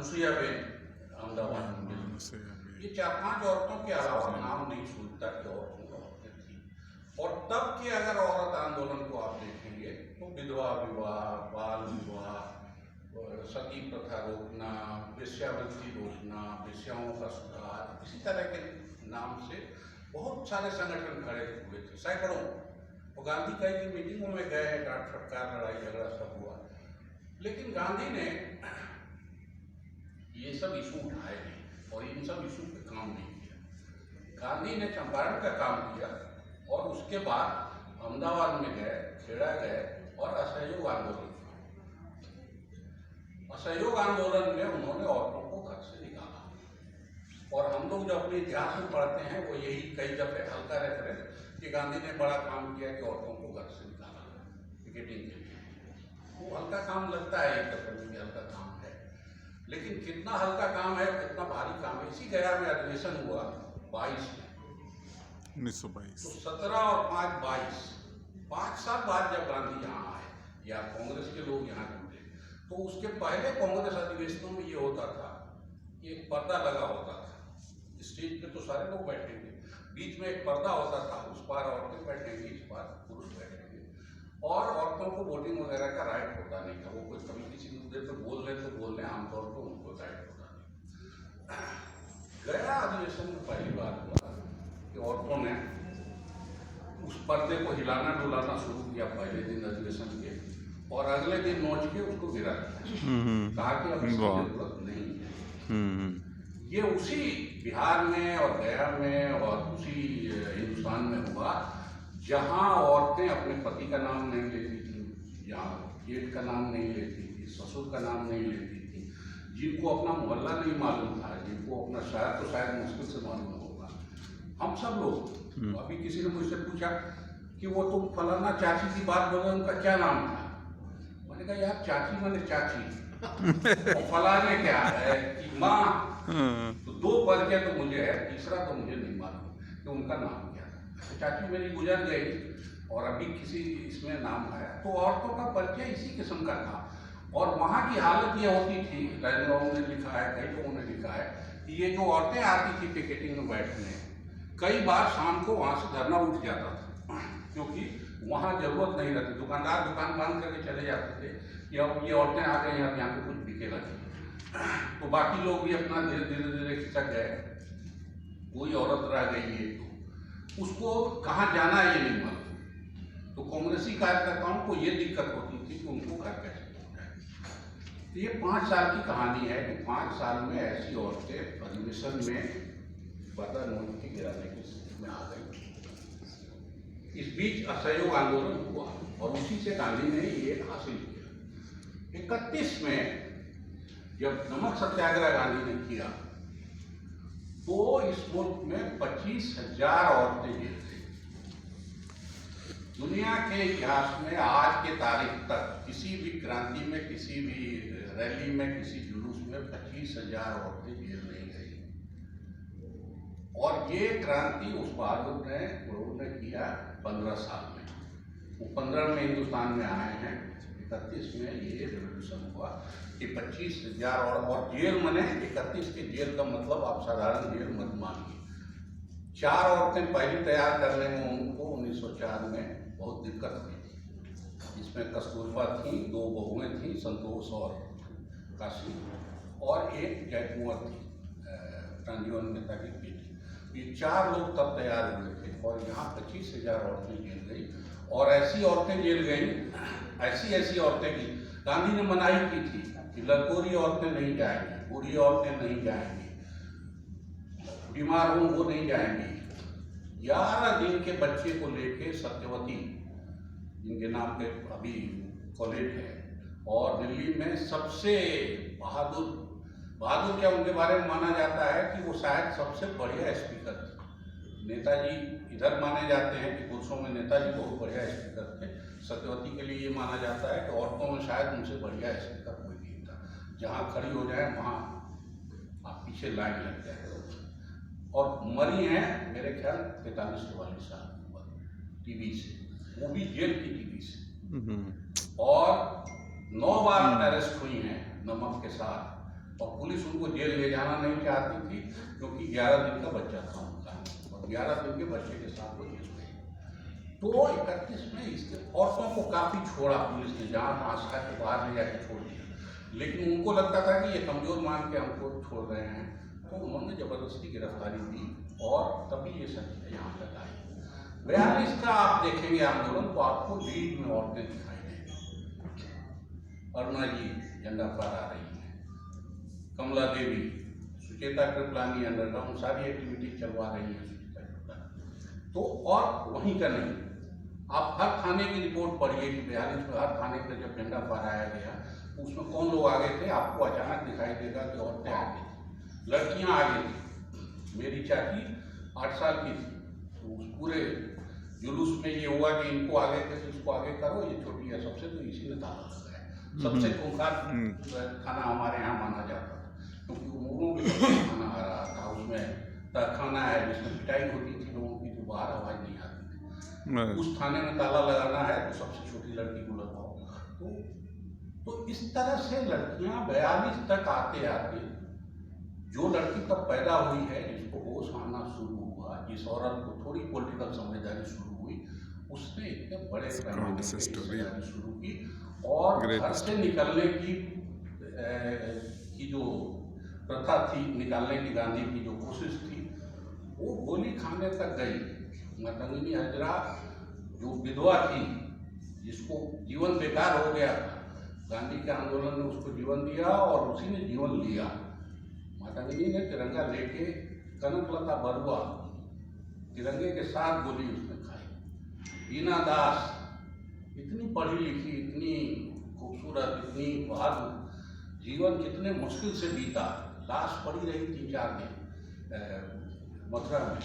अनुसुईयाबेन अहमदाबाद में मिली। ये 4-5 औरतों के अलावा नाम नहीं सूझता कि औरतें थी। और तब के अगर औरत आंदोलन को आप देखेंगे तो विधवा विवाह, बाल विवाह, सती प्रथा रोकना, वेश्यावृत्ति रोकना, वेश्याओं का सुधार, इसी तरह के नाम से बहुत सारे संगठन खड़े हुए थे, सैकड़ों। वो गांधी का की मीटिंगों में गए, डांट फटकार, लड़ाई झगड़ा सब हुआ, लेकिन गांधी ने ये सब इशू उठाए नहीं और इन सब इशू पे काम नहीं किया। गांधी ने चंपारण का काम किया और उसके बाद अहमदाबाद में गए, खेड़ा गए और असहयोग आंदोलन। असहयोग आंदोलन में उन्होंने औरतों को घर से निकाला। और हम लोग जो अपने इतिहास में पढ़ते हैं वो यही कई दफे हल्का रेफरेंस कि गांधी ने बड़ा काम किया कि औरतों को घर से निकाला पिकेटिंग के लिए। वो हल्का काम लगता है एक दफे में, हल्का काम है, लेकिन कितना हल्का काम है, कितना भारी काम है। इसी गया में अधिवेशन हुआ 22 में, 1922। तो 17 और 5 22, 5 साल बाद जब गांधी यहाँ आए या कांग्रेस के लोग यहाँ जुटे, तो उसके पहले कांग्रेस अधिवेशनों में ये होता था कि एक पर्दा लगा होता था। स्टेज पे तो सारे लोग बैठेंगे, बीच में एक पर्दा होता था, उस पार औरतें बैठेंगी, इस पार पुरुष बैठेंगे, और औरतों को वोटिंग वगैरह का राइट होता नहीं था। वो कोई कभी किसी मुद्दे पर बोल रहे तो बोल रहे, आमतौर पर उनको राइट होता नहीं। गया अधिवेशन में पहली बार हुआ कि औरतों ने उस पर्दे को हिलाना डुलाना शुरू किया पहले दिन अधिवेशन के, और अगले दिन नोच के उसको गिरा दिया, कहा कि अब इसकी जरूरत नहीं है। ये उसी बिहार में और गया में और उसी हिंदुस्तान में हुआ जहां औरतें अपने पति का नाम नहीं लेती थी, जहाँ जेठ का नाम नहीं लेती थी, ससुर का नाम नहीं लेती थी, जिनको अपना मोहल्ला नहीं मालूम था, जिनको अपना शहर तो शायद मुश्किल से मालूम होगा। हम सब लोग, अभी किसी ने मुझसे पूछा कि वो तुम फलाना चाची की बात बोले, उनका क्या नाम था? मैंने कहा यार चाची मैंने चाची और फलाने क्या है कि माँ, तो 2 परिचय तो मुझे है, तीसरा तो मुझे नहीं मालूम कि उनका नाम क्या था। तो चाची मेरी गुजर गई और अभी किसी इसमें नाम आया, तो औरतों का परिचय इसी किस्म का था। और वहाँ की हालत ये होती थी, राजेंद्र ने लिखा है, कई लोगों ने लिखा है कि ये जो औरतें आती थी पिकेटिंग में बैठने, कई बार शाम को वहाँ से धरना उठ जाता था, क्योंकि वहाँ जरूरत नहीं रहती। दुकानदार दुकान बंद करके चले जाते थे कि अब ये औरतें आ गई, अब यहाँ पे कुछ बिकेगा नहीं। तो बाकी लोग भी अपना धीरे धीरे धीरे खिसक गए, कोई औरत रह गई है तो उसको कहाँ जाना है ये नहीं मालूम। तो कांग्रेसी कार्यकर्ताओं को ये दिक्कत होती थी कि उनको घर कैसे पहुँचाए। तो ये 5 साल की कहानी है कि 5 साल में ऐसी औरतें अधिवेशन में पर्दा नोच के गिराने की स्थिति में आ गई। इस बीच असहयोग आंदोलन हुआ और उसी से गांधी ने ये हासिल किया। 31 में जब नमक सत्याग्रह गांधी ने किया तो इस मुल्क में 25,000 औरतें जेल गई। दुनिया के इतिहास में आज के तारीख तक किसी भी क्रांति में, किसी भी रैली में, किसी जुलूस में 25,000 औरतें जेल नहीं गई। और ये क्रांति उस बहादुर ने किया 15 साल में। वो 15 में हिंदुस्तान में आए हैं, 31 में ये रेवोल्यूशन हुआ कि 25,000 और जेल मने 31 के जेल का मतलब आप साधारण जेल मत मानिए। 4 औरतें पहली तैयार करने में उनको 1904 में बहुत दिक्कत हुई थी। इसमें कस्तूरबा थी, 2 बहुएं थी, संतोष और काशी, और एक जयकुंवर थी, ट्रांजीवन नेता की बेटी। ये 4 लोग तब तैयार हुए थे और यहाँ 25,000 औरतें जेल गई। और ऐसी औरतें जेल गई, ऐसी औरतें की गांधी ने मनाही की थी कि लड़कोरी औरतें नहीं जाएंगी, बूढ़ी औरतें नहीं जाएंगी, बीमार हों वो नहीं जाएंगी। 11 दिन के बच्चे को लेके सत्यवती, जिनके नाम पे अभी कॉलेज है, और दिल्ली में सबसे बहादुर क्या उनके बारे में माना जाता है कि वो शायद सबसे बढ़िया स्पीकर थे। नेताजी इधर माने जाते हैं कि पुरुषों में नेताजी बहुत बढ़िया स्पीकर थे, सत्यवती के लिए ये माना जाता है कि औरतों में शायद उनसे बढ़िया स्पीकर कोई नहीं था। जहाँ खड़ी हो जाए वहाँ आप पीछे लाइन लग जाए। और मरी हैं मेरे ख्याल 43-44 साल की उम्र, टीबी से, वो भी जेल की टीबी से। और 9 बार अरेस्ट हुई हैं नमक के साथ, और पुलिस उनको जेल ले जाना नहीं चाहती थी क्योंकि 11 दिन का बच्चा था उनका, और 11 दिन के बच्चे के साथ वो जेल गए। तो 31 में इसके औरतों को काफ़ी छोड़ा पुलिस ने, जहाँ आस्था के बाहर ले जाकर छोड़ दिया, लेकिन उनको लगता था कि ये कमज़ोर मान के हमको छोड़ रहे हैं, तो उन्होंने ज़बरदस्ती गिरफ्तारी दी और तभी ये सब यहाँ तक आई। 42 का आप देखेंगे आंदोलन तो आपको लीड में औरतें दिखाई देंगी। अरुणा जी झंडा फहरा रही हैं, कमला देवी, सुचेता कृपलानी अंडरग्राउंड सारी एक्टिविटी चलवा रही है सुचेता कृपलानी। तो और वहीं का नहीं, आप हर थाने की रिपोर्ट पढ़िए कि 42 में हर थाने पर जब झंडा फहराया गया उसमें कौन लोग आगे थे, आपको अचानक दिखाई देगा कि औरतें आगे थी, लड़कियां आगे थी। मेरी चाची 8 साल की थी, तो उस पूरे जुलूस में ये हुआ कि इनको आगे थे तो इसको आगे करो, ये छोटी है सबसे, तो इसी ने ताला लगाया। सबसे खूंखार खाना हमारे यहाँ माना जाता था, क्योंकि मुगलों के खाना आ रहा था, उसमें खाना है जिसमें पिटाई होती थी लोगों की, तो बाहर आवाज़ नहीं आती थी। उस थाने में ताला लगाना है तो सबसे छोटी लड़की को लगाओ। तो इस तरह से लड़कियां 42 तक आते आते, जो लड़की तब पैदा हुई है, जिसको होश आना शुरू हुआ, जिस औरत को थोड़ी पॉलिटिकल समझदारी शुरू हुई, उसने इतने बड़े पैमाने पर समझदारी शुरू की और घर से निकलने की जो प्रथा थी, निकालने की गांधी की जो कोशिश थी, वो गोली खाने तक गई। मतंगिनी हजरा जो विधवा थी, जिसको जीवन बेकार हो गया था, गांधी के आंदोलन ने उसको जीवन दिया और उसी ने जीवन लिया। मातंगिनी ने तिरंगा लेके, कनकलता बरुआ तिरंगे के साथ गोली उसने खाई। बीना दास इतनी पढ़ी लिखी, इतनी खूबसूरत, इतनी बहादुर, जीवन कितने मुश्किल से बीता, लाश पड़ी रही 3-4 दिन मथुरा में।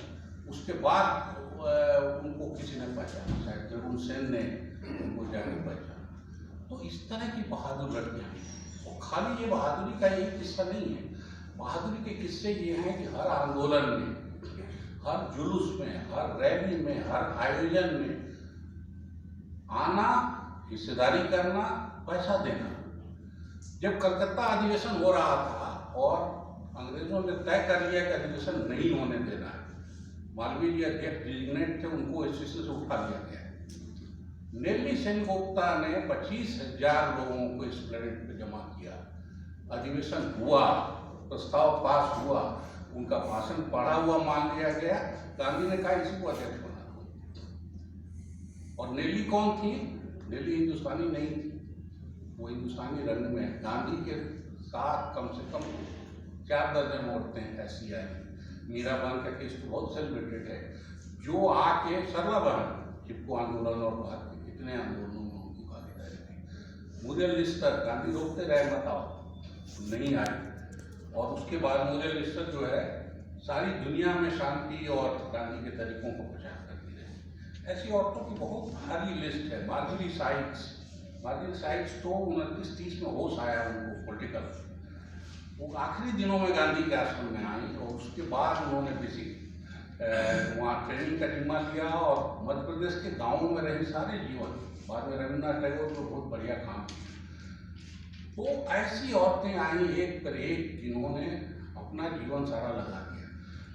उसके बाद उनको किसी ने पहचाना, शायद तरुण सेन ने उनको जाके पहचाना। तो इस तरह की बहादुर लड़कियां हैं। और खाली ये बहादुरी का एक किस्सा नहीं है, बहादुरी के किस्से ये हैं कि हर आंदोलन में, हर जुलूस में, हर रैली में, हर आयोजन में आना, हिस्सेदारी करना, पैसा देना। जब कलकत्ता अधिवेशन हो रहा था और अंग्रेजों ने तय कर लिया कि अधिवेशन नहीं होने देना है, मालवीय जी अध्यक्ष डिजिग्नेट थे, उनको स्टेशन से उठा लिया गया। नेल्ली सेनगुप्ता ने 25,000 लोगों को एस्प्लेनेड पे जमा किया, अधिवेशन हुआ, प्रस्ताव पास हुआ, उनका भाषण पढ़ा हुआ मान लिया गया। गांधी ने कहा इसी को अध्यक्ष बना दो। और नेल्ली कौन थी? नेल्ली हिंदुस्तानी नहीं थी, वो हिंदुस्तानी रंग में। गांधी के साथ कम से कम 4 दर्जन औरतें ऐसी आई। मीराबान का केस तो बहुत सेलिब्रेटेड है, जो आके सरला बहन, चिपको आंदोलन और बाद में कितने आंदोलनों में उनकी भागीदारी थी। मुरियल लिस्टर, गांधी रोकते रहे बताओ, नहीं आई। और उसके बाद मुरियल लिस्टर जो है सारी दुनिया में शांति और गांधी के तरीकों को प्रचार करती रही। ऐसी औरतों की बहुत भारी लिस्ट है। मार्जरी साइक्स तो 29-30 में होश आया उनको पॉलिटिकल, वो आखिरी दिनों में गांधी के आश्रम में आई और उसके बाद उन्होंने बेसिक वहाँ ट्रेनिंग का जिम्मा लिया और मध्य प्रदेश के गांवों में रहे सारे जीवन। बाद में रविन्द्रनाथ टैगोर को बहुत बढ़िया काम किया। तो ऐसी औरतें आई एक पर एक, जिन्होंने अपना जीवन सारा लगा दिया।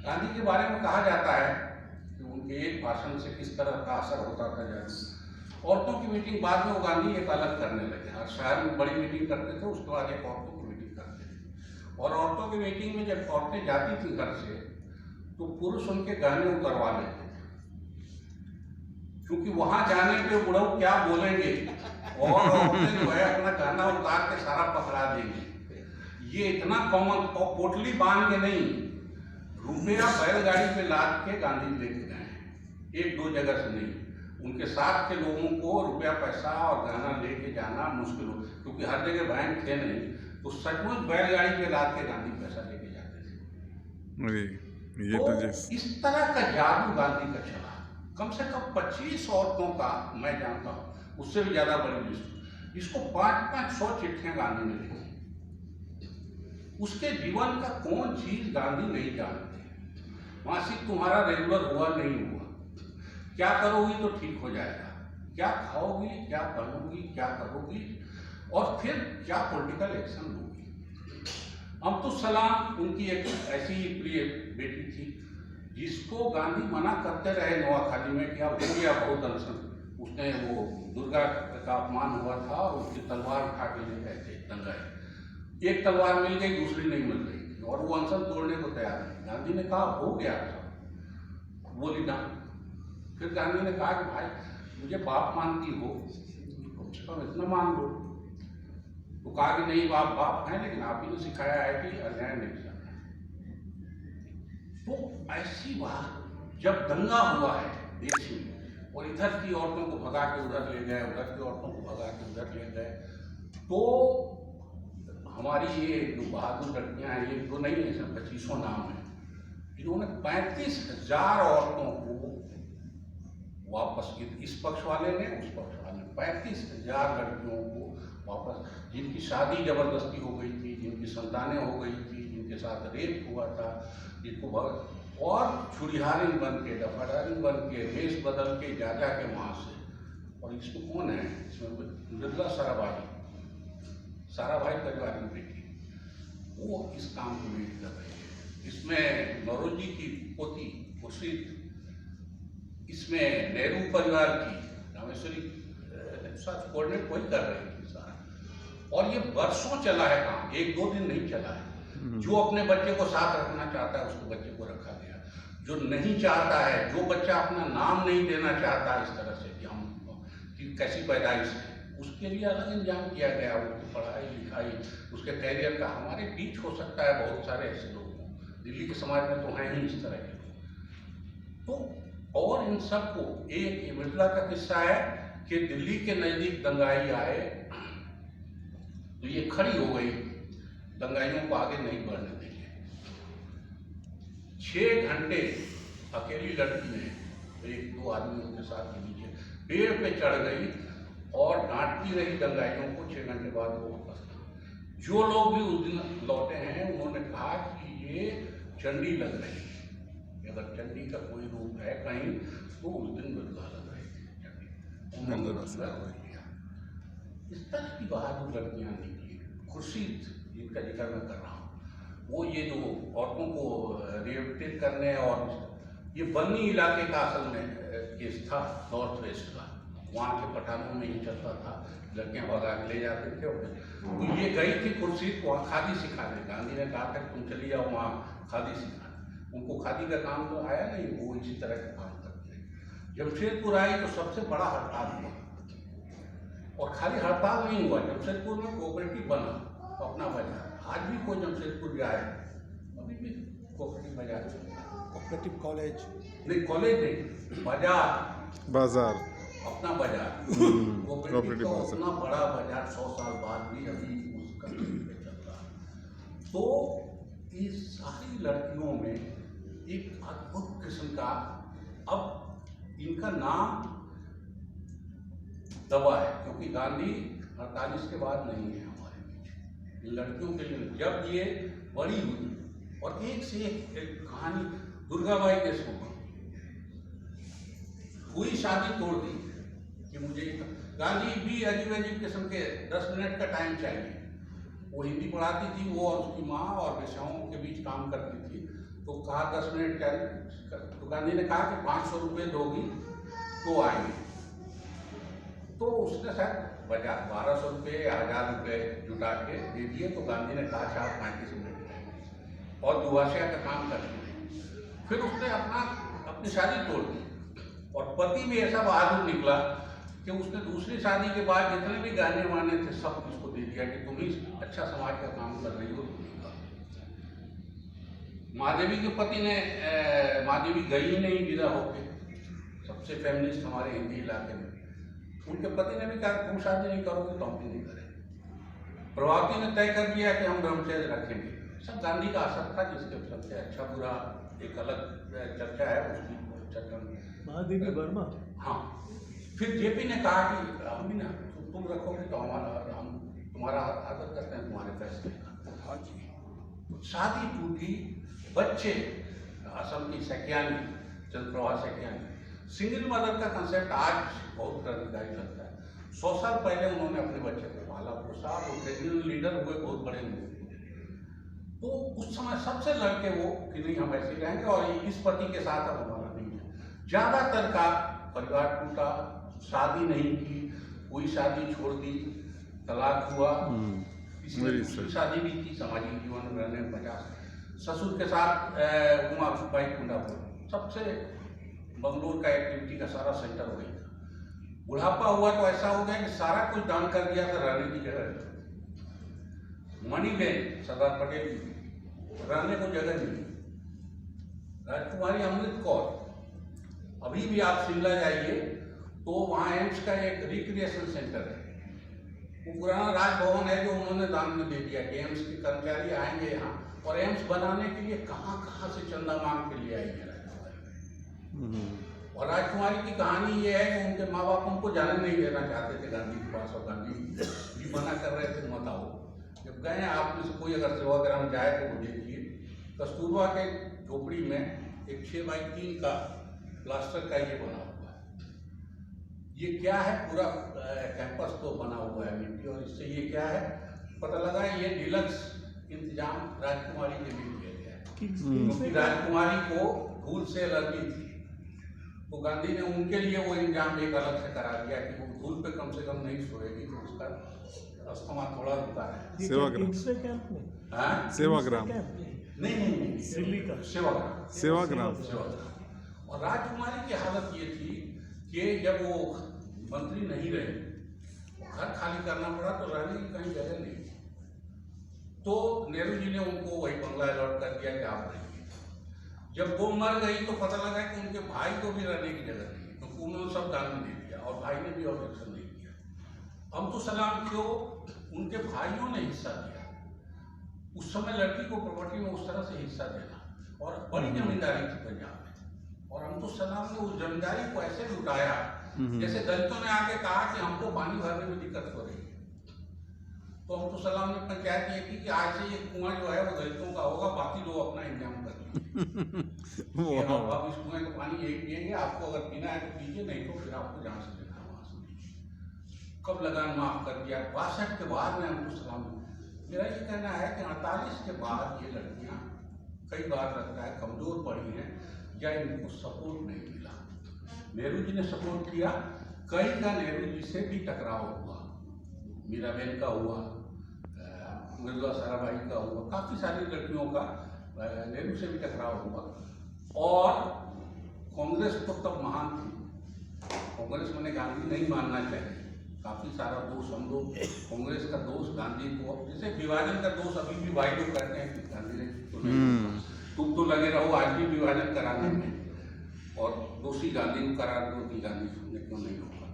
गांधी के बारे में कहा जाता है कि उनके एक भाषण से किस तरह का असर होता था जाने। औरतों की मीटिंग बाद में वो गांधी एक अलग करने लगे। हर शहर में बड़ी मीटिंग करते थे, उसके बाद एक औरतों की मीटिंग करते थे। और औरतों की मीटिंग में जब औरतें जाती थी घर से, तो पुरुष उनके गहने उतरवा लेते थे, क्योंकि वहां जाने पे बुढ़ऊ क्या बोलेंगे, और औरतें जो है अपना गहना उतार के सारा पकड़ा देंगे। ये इतना कॉमन। और पोटली बांध के नहीं, रुपया बैलगाड़ी पे लाद के गांधी लेके गए, 1-2 जगह से नहीं। उनके साथ के लोगों को रुपया पैसा और गहना लेके जाना मुश्किल हो, क्योंकि हर जगह बैंक थे नहीं, तो सचमुच बैलगाड़ी पे लाद के गांधी पैसा लेके जाते थे। ये तो इस तरह का जादू गांधी का चला। कम से कम 25 औरतों का मैं जानता हूँ, उससे भी ज्यादा बड़ी लिस्ट। इसको 500 चिट्ठियां गांधी ने लिखी। उसके जीवन का कौन चीज गांधी नहीं जानते। मासिक तुम्हारा रेगुलर हुआ नहीं हुआ, क्या करोगी तो ठीक हो जाएगा, क्या खाओगी, क्या पहनोगी, क्या करोगी, और फिर क्या पॉलिटिकल एक्शन लोगी। अब सलाम उनकी एक ऐसी प्रिय बेटी थी जिसको गांधी मना करते रहे नोआखाली में कि अब हो गया बहुत अनशन। उसने वो दुर्गा का अपमान हुआ था और उसकी तलवार उठा के ले गए थे दंगाई। एक तलवार मिल गई, दूसरी नहीं मिल रही थी और वो अनशन तोड़ने को तैयार नहीं। गांधी ने कहा हो गया था, बोली ना। फिर गांधी ने कहा कि भाई मुझे बाप मानती हो, कम से कम इतना मान लो। तो कहा कि नहीं बाप बाप है, लेकिन आप ही ने सिखाया है कि अन्याय नहीं करना। तो ऐसी बात जब दंगा हुआ है देश में और इधर की औरतों को भगा के उधर ले गए, उधर की औरतों को भगा के उधर ले गए, तो हमारी ये जो बहादुर लड़कियां हैं, ये तो नहीं है, सब 2500 नाम है, इन्होंने 35,000 औरतों को वापस, इस पक्ष वाले ने उस पक्ष वाले ने 35,000 लड़कियों को वापस, जिनकी शादी जबरदस्ती हो गई थी, जिनकी संतानें हो गई थी, जिनके साथ रेप हुआ था, जिनको और छुड़िहारिन बन के, दफादारिन बन के, वेश बदल के जा के वहाँ से। और इसमें कौन है? इसमें मृदुला साराभाई परिवार की बेटी, वो इस काम को लीड कर रही है। इसमें नौरोजी की पोती खुर्शीद, इसमें नेहरू परिवार की रामेश्वरी कोऑर्डिनेट कोई कर रही थी सारा। और ये वर्षों चला है काम, 1-2 दिन नहीं चला है। जो अपने बच्चे को साथ रखना चाहता है उसको बच्चे को रखा गया, जो नहीं चाहता है, जो बच्चा अपना नाम नहीं देना चाहता इस तरह से कि हम कि कैसी पैदाइश है, उसके लिए अलग इंतजाम किया गया। उसकी पढ़ाई लिखाई, उसके कैरियर का। हमारे बीच हो सकता है बहुत सारे ऐसे लोग हों, दिल्ली के समाज में तो हैं ही इस तरह के लोग। तो और इन सबको एक मृदुला का किस्सा है कि दिल्ली के नजदीक दंगाई आए तो ये खड़ी हो गई, दंगाइयों को आगे नहीं बढ़ने देंगे। 6 घंटे अकेली लड़की ने 1-2 आदमियों के साथ के नीचे पेड़ पे चढ़ गई और डांटती रही दंगाइयों को। 6 घंटे बाद वो वापस आ। जो लोग भी उस दिन लौटे हैं उन्होंने कहा कि ये चंडी लग रही है, अगर चंडी का कोई रूप है कहीं तो उस दिन मृदुला लग रही थी चंडी। इस तरह की बहादुर लड़कियां निकली। खुर्शीद जिनका जिक्र मैं कर रहा हूँ, वो ये जो औरतों को रिहेबिलिटेट करने, और ये बन्नी इलाके का असल में केस था, नॉर्थ वेस्ट का, वहाँ के पठानों में ही चलता था, लड़कियां भगा के ले जाते थे। तो ये गई थी खुर्शीद को वहाँ खादी सिखाने। गांधी ने कहा था तुम चली जाओ वहाँ खादी सिखाने। उनको खादी का काम तो आया नहीं, वो इसी तरह का काम करते हैं। जमशेदपुर आई तो सबसे बड़ा हड़ताल हुआ, और खाली हड़ताल नहीं हुआ, जमशेदपुर में कोऑपरेटिव बना अपना बाजार। आज भी कोई जमशेदपुर जाए अभी भी कोऑपरेटिव बाजार चलता है। कोऑपरेटिव कॉलेज नहीं, कॉलेज नहीं, बाजार अपना बाजार। कोऑपरेटिव का उतना बड़ा बाजार 100 साल बाद भी अभी उसका चल रहा है। तो इस सारी लड़कियों में एक अद्भुत किस्म का, अब इनका नाम दबा है क्योंकि गांधी 48 के बाद नहीं है हमारे बीच। इन लड़कियों के लिए जब ये बड़ी हुई, और एक से एक कहानी, दुर्गाबाई देशमुख हुई, शादी तोड़ दी कि मुझे गांधी भी अजीब किस्म के 10 मिनट का टाइम चाहिए। वो हिंदी पढ़ाती थी, वो और उसकी माँ, और विषयों के बीच काम करती थी। तो कहा 10 मिनट चाहिए, तो गांधी ने कहा कि 500 रुपये दोगी तो आएंगे। तो उसने शायद 1200 रुपये या 1000 रुपये जुटा के दे दिए। तो गांधी ने कहा शायद 35 मिनट रहेंगे, और दुआसिया का काम करती रही। फिर उसने अपनी शादी तोड़ दी, और पति भी ऐसा बहादुर निकला कि उसने दूसरी शादी के बाद जितने भी गाने वाने थे सब उसको दे दिया कि तुम ही अच्छा समाज का काम कर रही हो। महादेवी के पति ने, महादेवी गई ही नहीं विदा होके, सबसे फेमिनिस्ट हमारे हिंदी इलाके में, उनके पति ने भी कहा तुम शादी नहीं करोगे तो हम भी नहीं करेंगे। प्रभावती ने तय कर दिया कि हम ब्रह्मचर्य रखेंगे। सब गांधी का असर था, जिसके चलते अच्छा बुरा एक अलग चर्चा है उसकी चर्चा में। महादेवी वर्मा, हाँ। फिर जेपी ने कहा कि हम भी ना, तुम रखोगे तो हम तुम्हारा आदर करते हैं, तुम्हारे फैसले का। शादी टूटी, बच्चे, असम की सैकियानी, चंद्रप्रभा सैकियानी, सिंगल मदर का कंसेप्ट आज बहुत क्रांतिकारी लगता है। 100 साल पहले उन्होंने अपने बच्चे को पाला पोसा, वो ट्रेडिशनल लीडर हुए, बहुत बड़े हुए। तो उस समय सबसे लड़के वो कि नहीं हम ऐसे रहेंगे और इस पति के साथ अब हमारा नहीं है। ज्यादातर का परिवार टूटा, शादी नहीं की, कोई शादी छोड़ दी, तलाक हुआ, किसी ने दूसरी शादी भी की, सामाजिक जीवन में रहने में 50 ससुर के साथ वहाँ भाई कुंडापुर सबसे बंगलोर का एक्टिविटी का सारा सेंटर वही था। बुढ़ापा हुआ तो ऐसा हो गया कि सारा कुछ दान कर दिया था, रहने की जगह नहीं। मणिबेन सरदार पटेल की रहने को जगह नहीं। राजकुमारी अमृत कौर, अभी भी आप शिमला जाइए तो वहाँ एम्स का एक रिक्रिएशन सेंटर है, वो पुराना राजभवन है जो उन्होंने दान में दे दिया कि एम्स के कर्मचारी आएंगे यहाँ, और एम्स बनाने के लिए कहाँ कहाँ से चंदा मांग के लिए आएंगे राजकुमारी। और राजकुमारी की कहानी ये है कि उनके माँ बाप उनको जाने नहीं देना चाहते थे गांधी के पास, और गांधी भी मना कर रहे थे मत आओ। जब गए, आप में से कोई अगर सेवाग्राम जाए तो वो देखिए, कस्तूरबा के झोपड़ी में एक 6x3 का प्लास्टर का ये बना हुआ है। ये क्या है, पूरा कैंपस तो बना हुआ है मिट्टी, और इससे ये क्या है पता लगा, ये डिलक्स इंतजाम राजकुमारी के लिए किया गया है क्योंकि राजकुमारी को धूल से एलर्जी थी, तो गांधी ने उनके लिए वो इंतजाम एक अलग से करा दिया कि वो धूल पे कम से कम नहीं सोएगी, तो उसका अस्थमा थोड़ा रुका है। सेवाग्राम कैंप में, हाँ सेवाग्राम नहीं दिल्ली का सेवाग्राम। और राजकुमारी की हालत ये थी कि जब वो मंत्री नहीं रहे, घर खाली करना पड़ा, तो रहने की कहीं जगह नहीं, तो नेहरू जी ने उनको वही बंगला अलॉट कर दिया कि आप रहिए। जब वो मर गई तो पता लगा कि उनके भाई को भी रहने की जगह नहीं, तो उन्होंने सब दान में दे दिया, और भाई ने भी ऑब्जेक्शन नहीं किया। अब्दुल सलाम को उनके भाइयों ने हिस्सा दिया। उस समय लड़की को प्रॉपर्टी में उस तरह से हिस्सा देना, और बड़ी जमींदारी थी पंजाब में, और अब्दुल सलाम ने उस जमींदारी को ऐसे लुटाया जैसे दलितों ने आके कहा कि हमको पानी भरने में दिक्कत हो रही है, तो अब्दुल सलाम ने पंचायत ये की कि आज से ये कुआं जो है वो दलितों का होगा, बाकी लोग अपना इंतजाम कर लीजिए। आप इस कुएं का पानी यही पिएंगे, आपको अगर पीना है तो पीजिए, नहीं तो फिर आपको जहाँ से देना वहाँ से। कब लगान माफ कर दिया, 62 के बाद में अब्दुल सलाम। मेरा ये कहना है कि 48 के बाद ये लड़कियाँ कई बार लगता है कमजोर पड़ी हैं या इनको सपोर्ट नहीं मिला। नेहरू जी ने सपोर्ट किया, कई का नेहरू जी से भी टकराव हुआ, मीराबेन का हुआ, मिर्जा साराभाई का हुआ, काफी सारी लड़कियों का नेहरू से भी टकराव हुआ। और कांग्रेस तो तब महान थी, कांग्रेस मैंने गांधी नहीं मानना चाहिए, काफी सारा दोष हम लोग कांग्रेस का दोष गांधी को, जैसे विभाजन का दोष अभी भी भाई लोग कहते हैं कि गांधी ने तो नहीं, तुम तो लगे रहो आज भी विभाजन कराने में, और दोषी गांधी को करार दो कि गांधी सुनने क्यों नहीं होगा।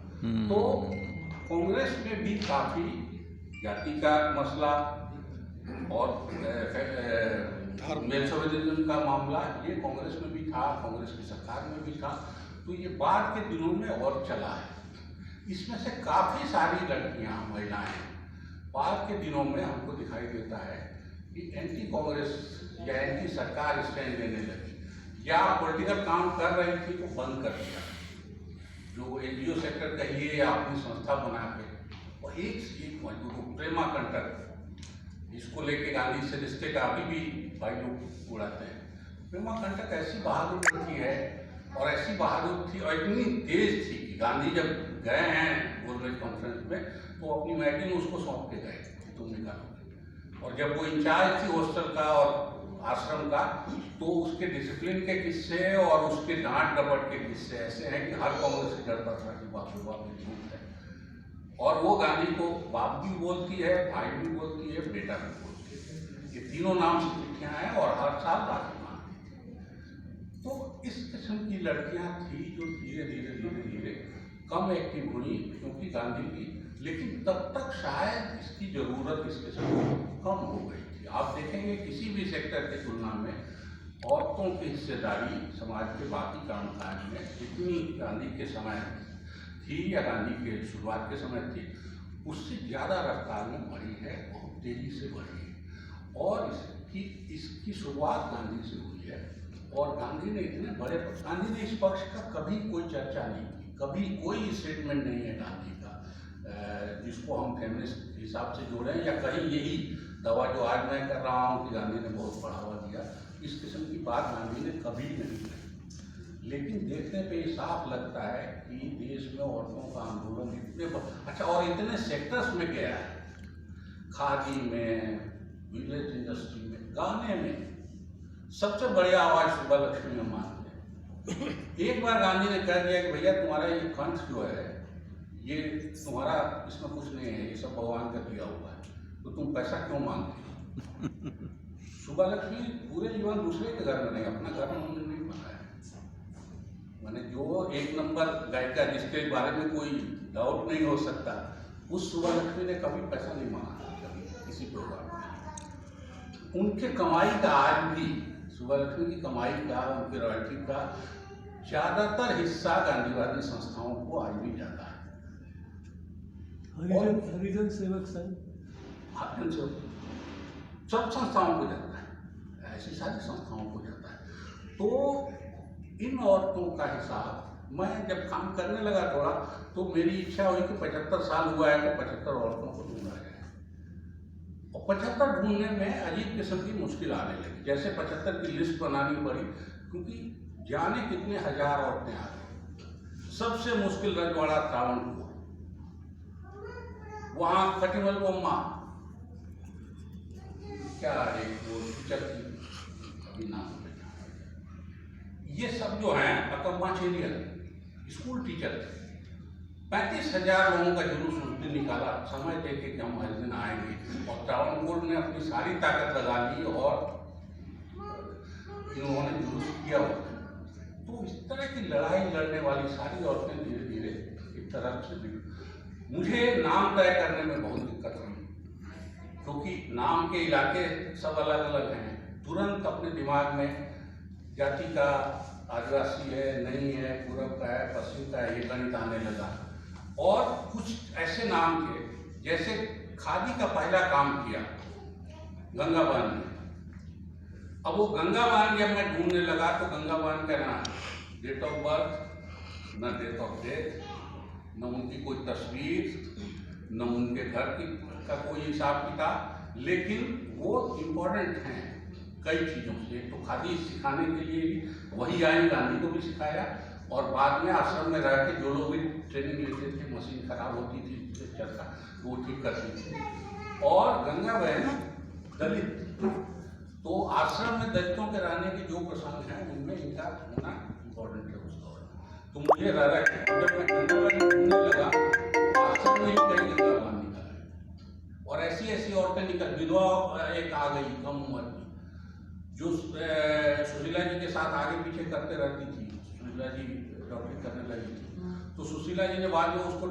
तो कांग्रेस में भी काफी जाति का मसला और मेल्सोविज्म का मामला, ये कांग्रेस में भी था, कांग्रेस की सरकार में भी था, तो ये बाद के दिनों में और चला है। इसमें से काफी सारी लड़कियां, महिलाएं बाद के दिनों में हमको दिखाई देता है कि एंटी कांग्रेस या एंटी सरकार स्टैंड लेने लगी, या पॉलिटिकल काम कर रही थी तो बंद कर दिया, जो एनजीओ सेक्टर कहिए या अपनी संस्था बना के, और एक से एक मजबूत। प्रेमा कंटक, इसको लेके गांधी से रिश्ते का अभी भी भाई लोग उड़ाते हैं। प्रेमा कंटक ऐसी बहादुर लड़की है, और ऐसी बहादुर थी और इतनी तेज थी कि गांधी जब गए हैं गोलमेज कॉन्फ्रेंस में तो अपनी मैगजीन उसको सौंप के गए कि तुम निकालोगे, और जब वो इंचार्ज थी हॉस्टल का और आश्रम का, तो उसके डिसिप्लिन के किस्से और उसके डांट डपट के किस्से ऐसे हैं कि हर कांग्रेस से डरता था कि बाप रे बाप ये झूठ है। और वो गांधी को बाप भी बोलती है, भाई भी बोलती है, बेटा भी बोलती है, ये तीनों नाम से चिट्ठियां हैं, और हर साल राखी मांगती है। तो इस किस्म की लड़कियां थी जो धीरे धीरे धीरे धीरे कम एक्टिव हुई क्योंकि गांधी की, लेकिन तब तक शायद इसकी जरूरत इस किस्म की कम हो गई थी। आप देखेंगे किसी भी सेक्टर की तुलना में औरतों की हिस्सेदारी समाज के बाकी कामकाज में जितनी गांधी के समय थी या गांधी के शुरुआत के समय थी, उससे ज़्यादा रफ्तार में बढ़ी है, बहुत तेजी से बढ़ी है। और इसकी शुरुआत गांधी से हुई है, और गांधी ने इतने बड़े, गांधी ने इस पक्ष का कभी कोई चर्चा नहीं की, कभी कोई स्टेटमेंट नहीं है गांधी का जिसको हम फेमिनिस्ट हिसाब से जोड़ें, या कहीं यही दवा जो आज मैं कर रहा हूँ कि गांधी ने बहुत बढ़ावा दिया, इस किस्म की बात गांधी ने कभी नहीं की। लेकिन देखने पे ये साफ लगता है कि देश में औरतों का आंदोलन अच्छा और इतने सेक्टर्स में गया है, खादी में, विलेज इंडस्ट्री में, गाने में सबसे बढ़िया आवाज सुब्बालक्ष्मी में मानते हैं। एक बार गांधी ने कह दिया कि भैया तुम्हारा ये कंठ जो है ये तुम्हारा, इसमें कुछ नहीं है, ये सब भगवान का दिया हुआ है, तो तुम पैसा क्यों मांगते हो? सुब्बालक्ष्मी पूरे जीवन दूसरे के घर में नहीं, अपना घर में उन्होंने नहीं बनाया। मैंने जो एक नंबर गायिका जिसके बारे में कोई डाउट नहीं हो सकता, उस सुब्बालक्ष्मी ने कभी पैसा नहीं मांगा, कभी किसी प्रोग्राम में। उनके कमाई का आज भी, सुब्बालक्ष्मी की कमाई का, उनके रॉयल्टी का ज्यादातर हिस्सा गांधीवादी संस्थाओं को आज भी जाता है। हरिजन सेवक संघ, हरिजन सेवक सब संस्थाओं को जाता है, ऐसी सारी संस्थाओं को जाता है। तो इन औरतों का हिसाब मैं जब काम करने लगा थोड़ा, तो मेरी इच्छा हुई कि 75 साल हुआ है तो 75 औरतों को ढूंढा जाए। और 75 ढूंढने में अजीब किस्म की मुश्किल आने लगी। जैसे 75 की लिस्ट बनानी पड़ी, क्योंकि जाने कितने हजार औरतें आ गई। सबसे मुश्किल रजवाड़ा त्रावणकोर, वहां खटिमल बोम्मा, क्या एक वो टीचर की अभी नाम, ये सब जो हैं अकम्मा चेरियल स्कूल टीचर थे। 35,000 लोगों का जुलूस उस दिन निकाला, समय देखे कि हम हर दिन आएंगे, और त्रावणकोर ने अपनी सारी ताकत लगा ली और इन्होंने जुलूस किया हुआ। तो इस तरह की लड़ाई लड़ने वाली सारी औरतें धीरे धीरे एक तरह से मुझे नाम तय करने में बहुत दिक्कत हुई, क्योंकि नाम के इलाके सब अलग अलग हैं। तुरंत अपने दिमाग में जाति का, आदिवासी है, नहीं है, पूरब का है, पश्चिम का है, ये गणित आने लगा। और कुछ ऐसे नाम थे, जैसे खादी का पहला काम किया गंगाबान ने। अब वो गंगाबान जब मैं ढूंढने लगा तो गंगाबान का ना डेट ऑफ बर्थ, न डेट ऑफ डेथ, न उनकी कोई तस्वीर, न उनके घर की का कोई हिसाब किताब, लेकिन वो इम्पोर्टेंट हैं कई चीज़ों से। तो खादी सिखाने के लिए वही आई, गांधी को भी सिखाया, और बाद में आश्रम में रह के जो लोग भी ट्रेनिंग लेते थे, मशीन खराब होती थी चरखा, वो ठीक करती थी। और गंगा बहन दलित, तो आश्रम में दलितों के रहने के जो प्रसंग हैं उनमें इनका होना इम्पोर्टेंट है उस दौर में। तो मुझे रह रहा है जब मैं गंगाबान ढूंढने लगा, आश्रम में कई गंगाबान निकला, और ऐसी ऐसी औरतें निकल, विधवा एक आ गई कम उम्र की, जो सुशीला जी के साथ आगे पीछे करते रहती थी। सुशीला जी डॉक्टरी करने लगी थी, तो सुशीला जी ने बाद में उसको